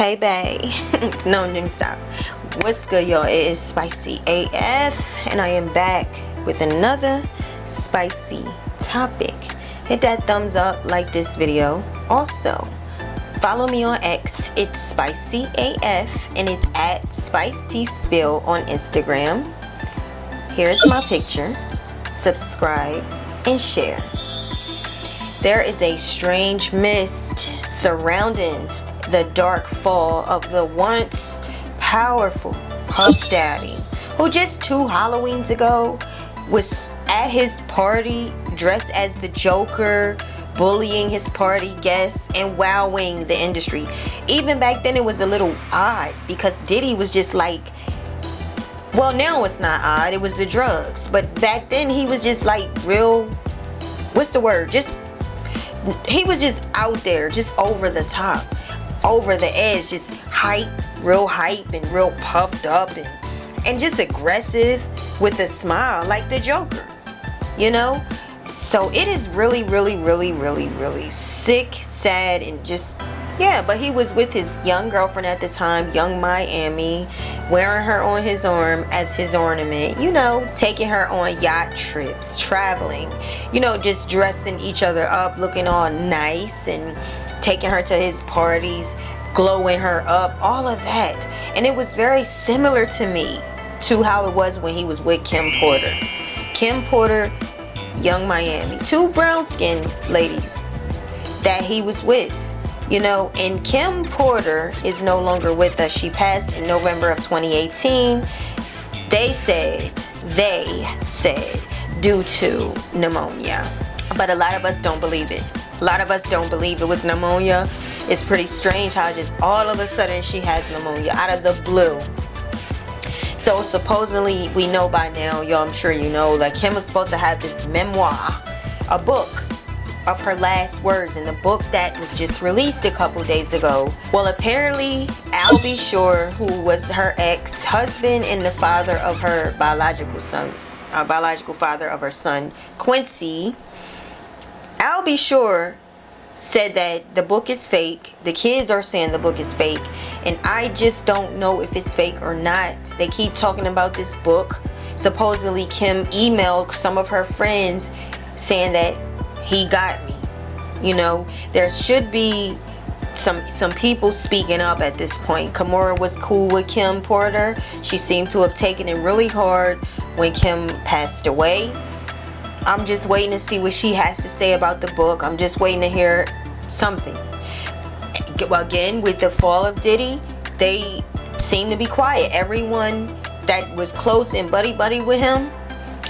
Hey babe. No, let me stop. What's good, y'all? It is Spicy AF and I am back with another spicy topic. Hit that thumbs up, like this video. Also, follow me on X. It's Spicy AF and it's at SpiceTSpill on Instagram. Here's my picture. Subscribe and share. There is a strange mist surrounding the dark fall of the once powerful Puff Daddy, who just 2 Halloweens ago was at his party dressed as the Joker, bullying his party guests and wowing the industry. Even back then it was a little odd because Diddy was just like, well, now it's not odd, it was the drugs, but back then he was just like real, what's the word, he was just out there, just over the top, over the edge, just real hype and real puffed up and just aggressive with a smile like the Joker, you know. So it is really sick, sad, and just, yeah. But he was with his young girlfriend at the time, young Miami, wearing her on his arm as his ornament, you know, taking her on yacht trips, traveling, you know, just dressing each other up, looking all nice and taking her to his parties, glowing her up, all of that. And it was very similar to me to how it was when he was with Kim Porter. Kim Porter, young Miami, 2 brown skinned ladies that he was with, you know. And Kim Porter is no longer with us. She passed in November of 2018. They said due to pneumonia, but a lot of us don't believe it. A lot of us don't believe it was pneumonia. It's pretty strange how just all of a sudden she has pneumonia out of the blue. So supposedly, we know by now, y'all, I'm sure you know, like Kim was supposed to have this memoir, a book of her last words, in the book that was just released a couple days ago. Well, apparently Al B. Sure, who was her ex-husband and the father of her biological father of her son Quincy, Al B. Sure said that the book is fake. The kids are saying the book is fake, and I just don't know if it's fake or not. They keep talking about this book. Supposedly Kim emailed some of her friends saying that he got me. You know, there should be some people speaking up at this point. Kimora was cool with Kim Porter. She seemed to have taken it really hard when Kim passed away. I'm just waiting to see what she has to say about the book. I'm just waiting to hear something. Again, with the fall of Diddy, they seem to be quiet. Everyone that was close and buddy with him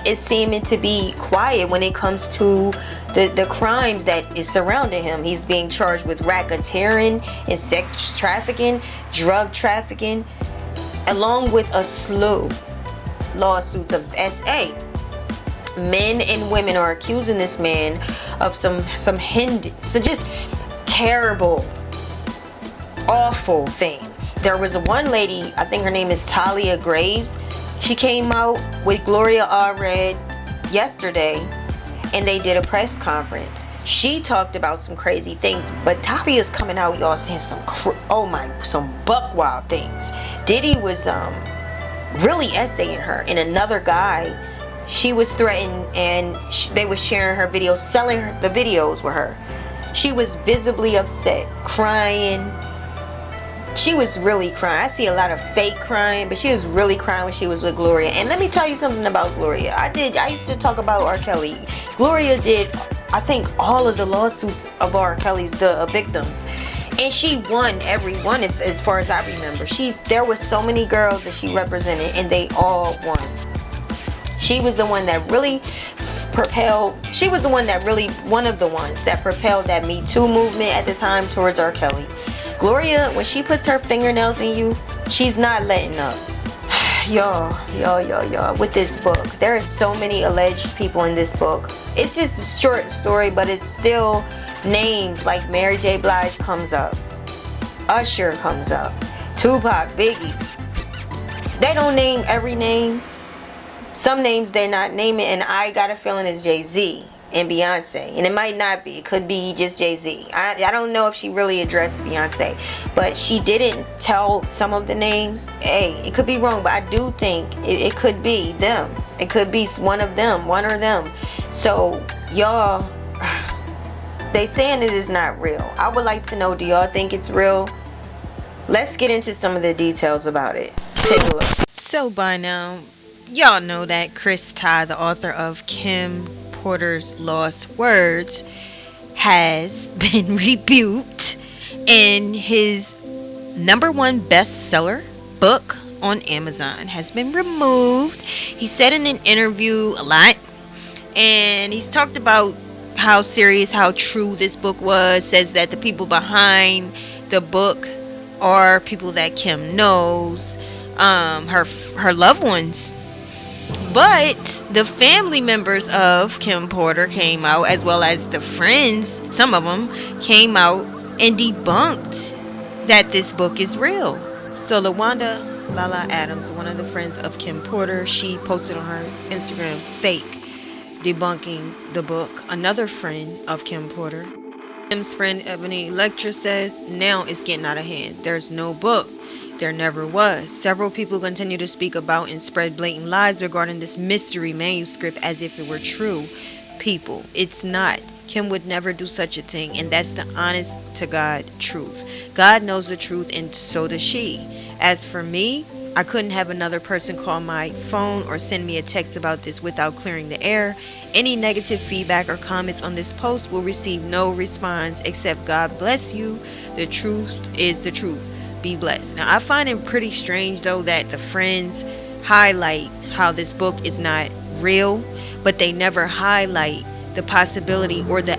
is seeming to be quiet when it comes to the crimes that is surrounding him. He's being charged with racketeering and sex trafficking, drug trafficking, along with a slew lawsuits of SA. Men and women are accusing this man of some just terrible, awful things. There was one lady, I think her name is Talia Graves. She came out with Gloria Allred yesterday and they did a press conference. She talked about some crazy things, but Talia's coming out, y'all, saying some buck wild things. Diddy was really essaying her, and another guy, she was threatened, and they was sharing her videos, selling the videos with her. She was visibly upset, crying. She was really crying. I see a lot of fake crying, but she was really crying when she was with Gloria. And let me tell you something about Gloria. I used to talk about R. Kelly. Gloria did, I think, all of the lawsuits of R. Kelly's, the victims. And she won every one, as far as I remember. There was so many girls that she represented, and they all won. She was the one that really propelled, one of the ones that propelled that Me Too movement at the time towards R. Kelly. Gloria, when she puts her fingernails in you, she's not letting up. Y'all, with this book, there are so many alleged people in this book. It's just a short story, but it's still names like Mary J. Blige comes up, Usher comes up, Tupac, Biggie. They don't name every name. Some names they're not naming, and I got a feeling it's Jay-Z. and Beyonce. And it might not be. It could be just Jay-Z. I don't know if she really addressed Beyonce. But she didn't tell some of the names. Hey, it could be wrong, but I do think it could be them. It could be one of them. One or them. So, y'all, they saying it is not real. I would like to know, do y'all think it's real? Let's get into some of the details about it. Take a look. So by now, y'all know that Chris Ty, the author of Kim Porter's Lost Words, has been rebuked in his #1 bestseller book on Amazon has been removed. He said in an interview a lot, and he's talked about how serious, how true this book was. Says that the people behind the book are people that Kim knows, her loved ones. But the family members of Kim Porter came out, as well as the friends, some of them came out and debunked that this book is real. So LaWanda Lala Adams, one of the friends of Kim Porter, she posted on her Instagram fake debunking the book. Another friend of Kim Porter, Kim's friend Ebony Electra, says now it's getting out of hand. There's no book. There never was. Several people continue to speak about and spread blatant lies regarding this mystery manuscript as if it were true. People, it's not. Kim would never do such a thing, and that's the honest to God truth. God knows the truth, and so does she. As for me, I couldn't have another person call my phone or send me a text about this without clearing the air. Any negative feedback or comments on this post will receive no response except God bless you. The truth is the truth. Be blessed. Now, I find it pretty strange, though, that the friends highlight how this book is not real, but they never highlight the possibility or the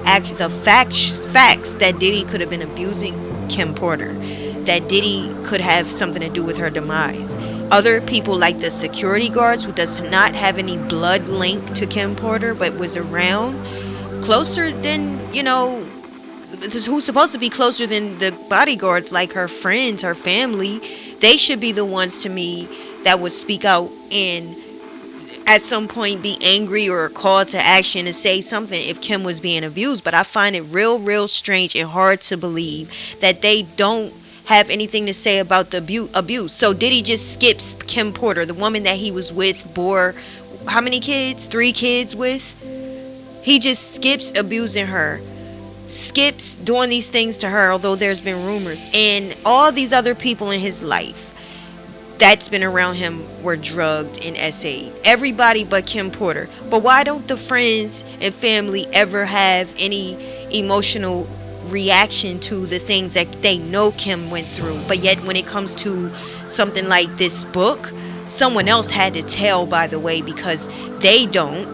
facts that Diddy could have been abusing Kim Porter, that Diddy could have something to do with her demise. Other people, like the security guards, who does not have any blood link to Kim Porter, but was around closer than, who's supposed to be closer than the bodyguards, like her friends, her family. They should be the ones, to me, that would speak out and at some point be angry or call to action and say something if Kim was being abused. But I find it real strange and hard to believe that they don't have anything to say about the abuse. So Diddy just skips Kim Porter, the woman that he was with, bore how many kids? 3 kids with? He just skips abusing her, skips doing these things to her, although there's been rumors. And all these other people in his life that's been around him were drugged and essayed. Everybody but Kim Porter. But why don't the friends and family ever have any emotional reaction to the things that they know Kim went through? But yet when it comes to something like this book, someone else had to tell, by the way, because they don't.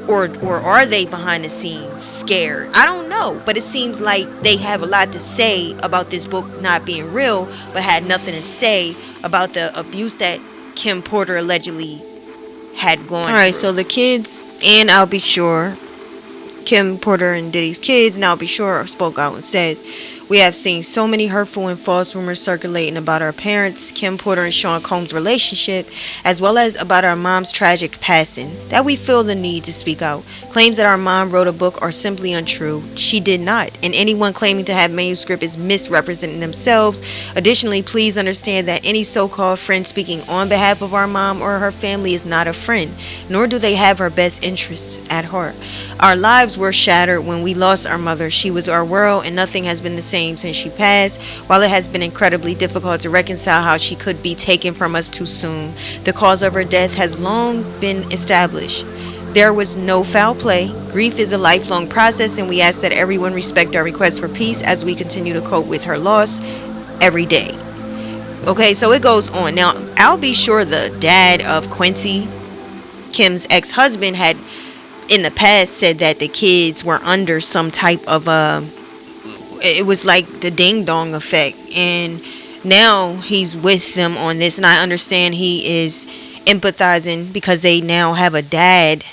Or are they behind the scenes scared? I don't know, but it seems like they have a lot to say about this book not being real, but had nothing to say about the abuse that Kim Porter allegedly had gone through. Alright, so the kids, and I'll be sure, Kim Porter and Diddy's kids, and I'll be sure, spoke out and said, we have seen so many hurtful and false rumors circulating about our parents, Kim Porter and Sean Combs' relationship, as well as about our mom's tragic passing, that we feel the need to speak out. Claims that our mom wrote a book are simply untrue. She did not, and anyone claiming to have manuscript is misrepresenting themselves. Additionally, please understand that any so-called friend speaking on behalf of our mom or her family is not a friend, nor do they have her best interests at heart. Our lives were shattered when we lost our mother. She was our world, and nothing has been the same since she passed. While it has been incredibly difficult to reconcile how she could be taken from us too soon, the cause of her death has long been established. There was no foul play. Grief is a lifelong process, and we ask that everyone respect our request for peace as we continue to cope with her loss every day. Okay, so it goes on. Now, I'll be sure the dad of Quincy, Kim's ex-husband, had in the past said that the kids were under some type of it was like the ding dong effect, and now he's with them on this, and I understand he is empathizing because they now have a dad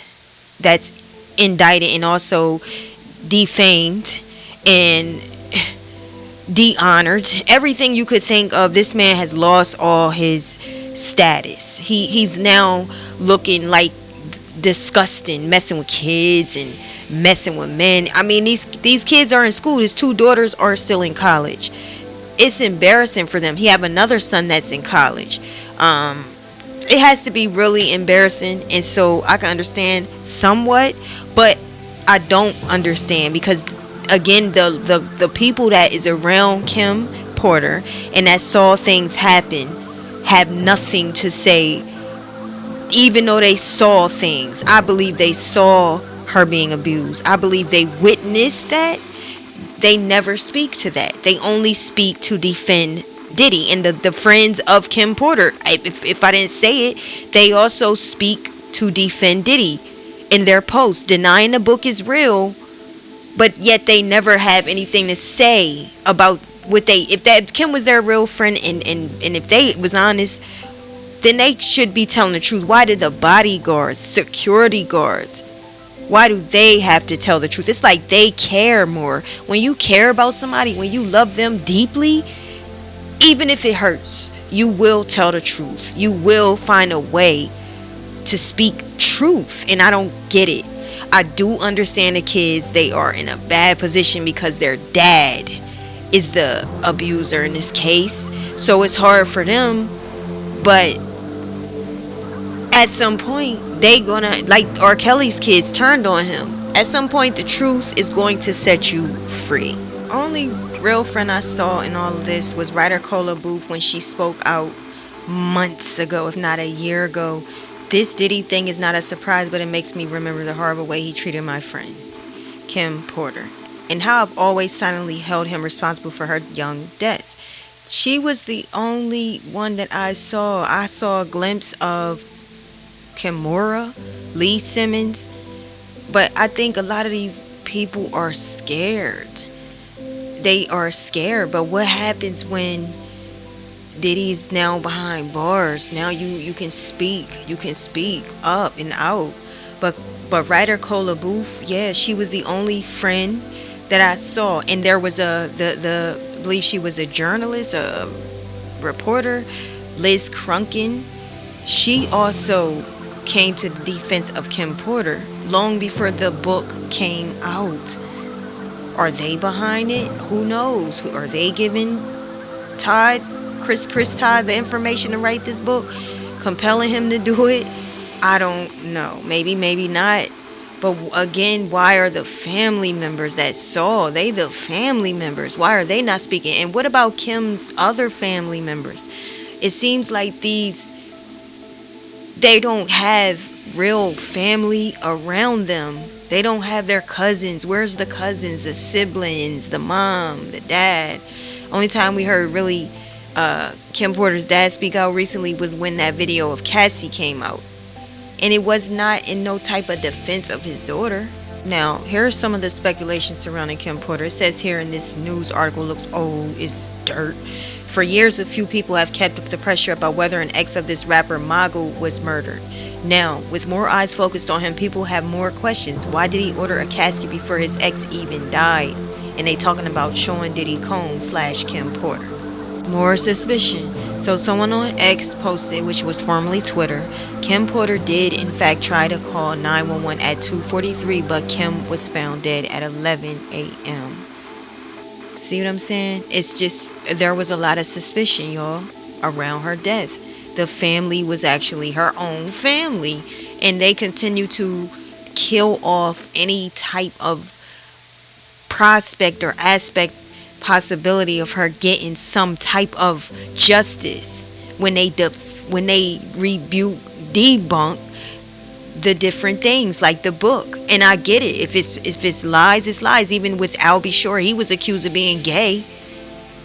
that's indicted and also defamed and de-honored. Everything you could think of. This man has lost all his status. He's now looking like disgusting, messing with kids and messing with men. I mean, these kids are in school. His two daughters are still in college. It's embarrassing for them. He have another son that's in college. It has to be really embarrassing, and so I can understand somewhat, but I don't understand because again, the people that is around Kim Porter and that saw things happen have nothing to say. Even though they saw things, I believe they saw her being abused. I believe they witnessed that. They never speak to that. They only speak to defend Diddy and the friends of Kim Porter. If I didn't say it, they also speak to defend Diddy in their posts, denying the book is real, but yet they never have anything to say about what they. If Kim was their real friend and if they was honest, then they should be telling the truth. Why did the bodyguards, security guards, why do they have to tell the truth? It's like they care more. When you care about somebody, when you love them deeply, even if it hurts, you will tell the truth. You will find a way to speak truth. And I don't get it. I do understand the kids. They are in a bad position because their dad is the abuser in this case. So it's hard for them. But at some point, they gonna, like R. Kelly's kids turned on him. At some point, the truth is going to set you free. Only real friend I saw in all of this was writer Cola Booth when she spoke out months ago, if not a year ago. This Diddy thing is not a surprise, but it makes me remember the horrible way he treated my friend, Kim Porter, and how I've always silently held him responsible for her young death. She was the only one that I saw. I saw a glimpse of Kimura, Lee Simmons, but I think a lot of these people are scared. They are scared. But what happens when Diddy's now behind bars? Now you can speak up and out. But writer Cola Booth, yeah, she was the only friend that I saw, and there was I believe she was a journalist, a reporter, Liz Crunkin. She also came to the defense of Kim Porter long before the book came out. Are they behind it? Who knows? Who are they giving Chris Todd the information to write this book, compelling him to do it? I don't know. Maybe not. But again, why are the family members that saw? They the family members. Why are they not speaking? And what about Kim's other family members? It seems like they don't have real family around them. They don't have their cousins. Where's the cousins, the siblings, the mom, the dad? Only time we heard really Kim Porter's dad speak out recently was when that video of Cassie came out. And it was not in no type of defense of his daughter. Now, here are some of the speculations surrounding Kim Porter. It says here in this news article, looks old, it's dirt. For years, a few people have kept up the pressure about whether an ex of this rapper Mago was murdered. Now, with more eyes focused on him, people have more questions. Why did he order a casket before his ex even died? And they talking about Sean Diddy Combs / Kim Porter. More suspicion. So someone on X posted, which was formerly Twitter, Kim Porter did in fact try to call 911 at 2:43, but Kim was found dead at 11 a.m. See what I'm saying? It's just, there was a lot of suspicion, y'all, around her death. The family was actually her own family, and they continue to kill off any type of prospect or aspect, possibility of her getting some type of justice when they debunk the different things like the book. And I get it, if it's lies, it's lies. Even with Al B. Shore, he was accused of being gay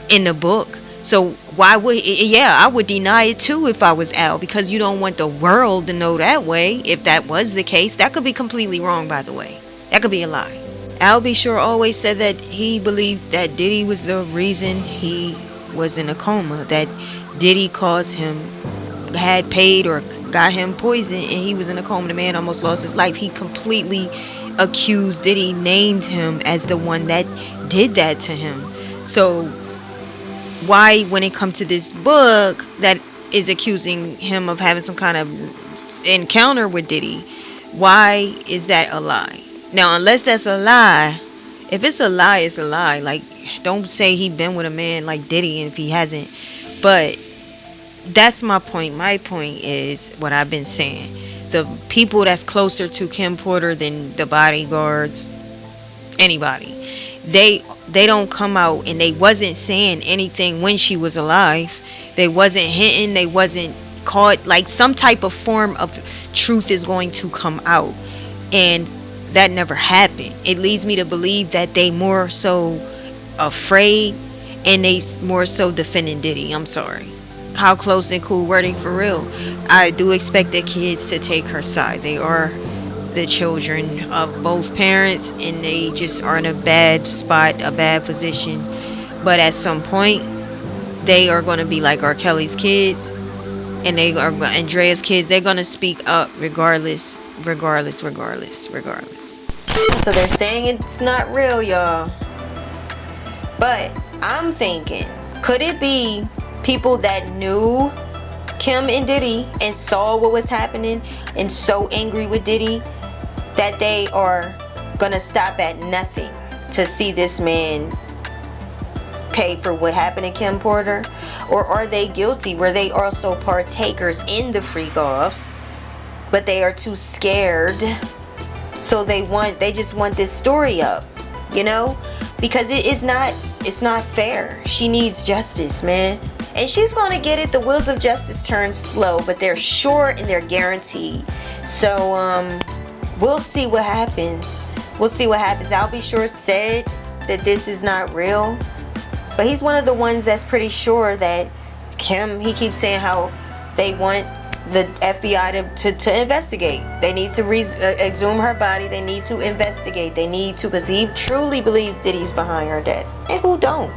in the book. So why would, yeah, I would deny it too if I was Al, because you don't want the world to know that way. If that was the case, that could be completely wrong, by the way. That could be a lie. Al B. Shore always said that he believed that Diddy was the reason he was in a coma, that Diddy caused him, had paid or got him poison, and he was in a coma. The man almost lost his life. He completely accused Diddy, named him as the one that did that to him. So why, when it comes to this book that is accusing him of having some kind of encounter with Diddy, Why is that a lie? Now, unless that's a lie, if it's a lie, it's a lie. Like, don't say he been with a man like Diddy if he hasn't. But that's my point. My point is what I've been saying. The people that's closer to Kim Porter than the bodyguards, anybody, they don't come out, and they wasn't saying anything when she was alive. They wasn't hinting. They wasn't caught. Like, some type of form of truth is going to come out, and that never happened. It leads me to believe that they more so afraid, and they more so defending Diddy. I'm sorry. How close and cool were they for real? I do expect the kids to take her side. They are the children of both parents, and they just are in a bad spot, a bad position. But at some point, they are going to be like R. Kelly's kids, and they are Andrea's kids. They're going to speak up regardless. So they're saying it's not real, y'all. But I'm thinking, could it be people that knew Kim and Diddy and saw what was happening and so angry with Diddy that they are gonna stop at nothing to see this man pay for what happened to Kim Porter? Or are they guilty? Were they also partakers in the freak offs, but they are too scared, so they just want this story up, you know? Because it's not fair. She needs justice, man. And she's gonna get it. The wheels of justice turn slow, but they're sure and they're guaranteed. So we'll see what happens. I'll be sure said that this is not real, but he's one of the ones that's pretty sure that Kim, he keeps saying how they want the FBI to investigate. They need to exhume her body. They need to investigate. They need to, because he truly believes Diddy's behind her death. And who don't?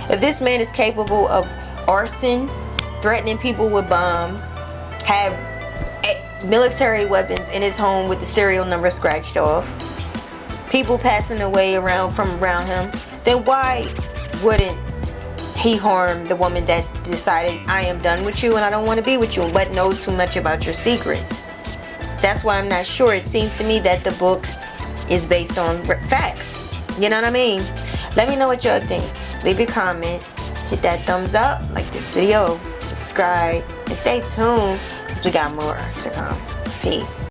If this man is capable of arson, threatening people with bombs, have military weapons in his home with the serial number scratched off, people passing away from around him, then why wouldn't he harm the woman that decided, I am done with you and I don't want to be with you, but knows too much about your secrets? That's why I'm not sure. It seems to me that the book is based on facts. You know what I mean? Let me know what y'all think. Leave your comments. Hit that thumbs up. Like this video. Subscribe. And stay tuned, because we got more to come. Peace.